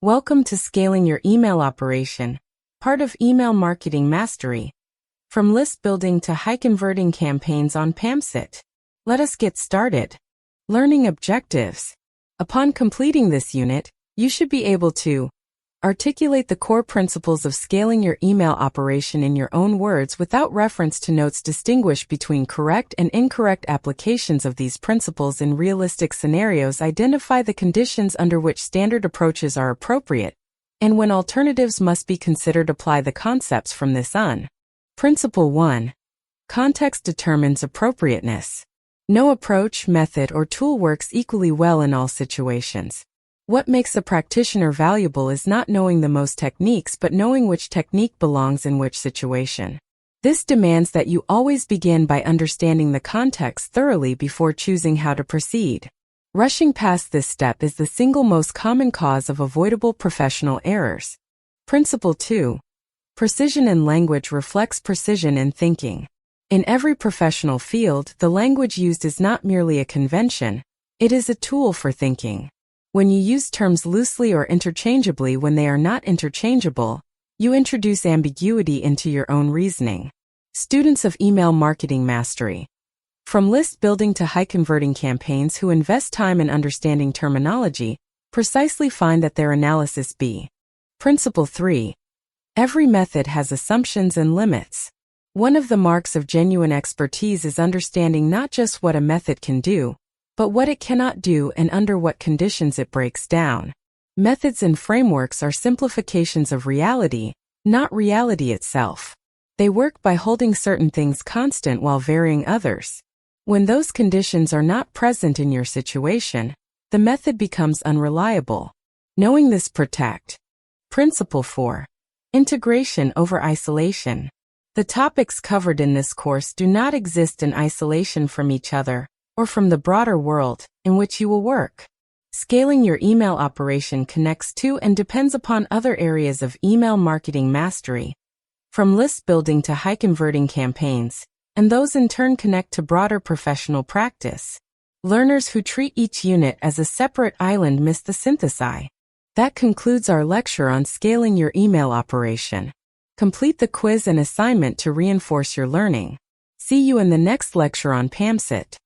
Welcome to Scaling Your Email Operation, part of Email Marketing Mastery. From list building to high-converting campaigns on PAMCET. Let us get started. Learning objectives. Upon completing this unit, you should be able to articulate the core principles of scaling your email operation in your own words without reference to notes. Distinguish between correct and incorrect applications of these principles in realistic scenarios. Identify the conditions under which standard approaches are appropriate, and when alternatives must be considered. Apply the concepts from this on. Principle 1. Context determines appropriateness. No approach, method, or tool works equally well in all situations. What makes a practitioner valuable is not knowing the most techniques but knowing which technique belongs in which situation. This demands that you always begin by understanding the context thoroughly before choosing how to proceed. Rushing past this step is the single most common cause of avoidable professional errors. Principle 2. Precision in language reflects precision in thinking. In every professional field, the language used is not merely a convention, it is a tool for thinking. When you use terms loosely or interchangeably when they are not interchangeable, you introduce ambiguity into your own reasoning. Students of Email Marketing Mastery. From list building to high-converting campaigns who invest time in understanding terminology, precisely find that their analysis be. Principle 3. Every method has assumptions and limits. One of the marks of genuine expertise is understanding not just what a method can do, but what it cannot do and under what conditions it breaks down. Methods and frameworks are simplifications of reality, not reality itself. They work by holding certain things constant while varying others. When those conditions are not present in your situation, the method becomes unreliable. Knowing this protect. Principle 4. Integration over isolation. The topics covered in this course do not exist in isolation from each other, or from the broader world in which you will work. Scaling your email operation connects to and depends upon other areas of email marketing mastery, from list building to high-converting campaigns, and those in turn connect to broader professional practice. Learners who treat each unit as a separate island miss the synthesize. That concludes our lecture on scaling your email operation. Complete the quiz and assignment to reinforce your learning. See you in the next lecture on PAMCET.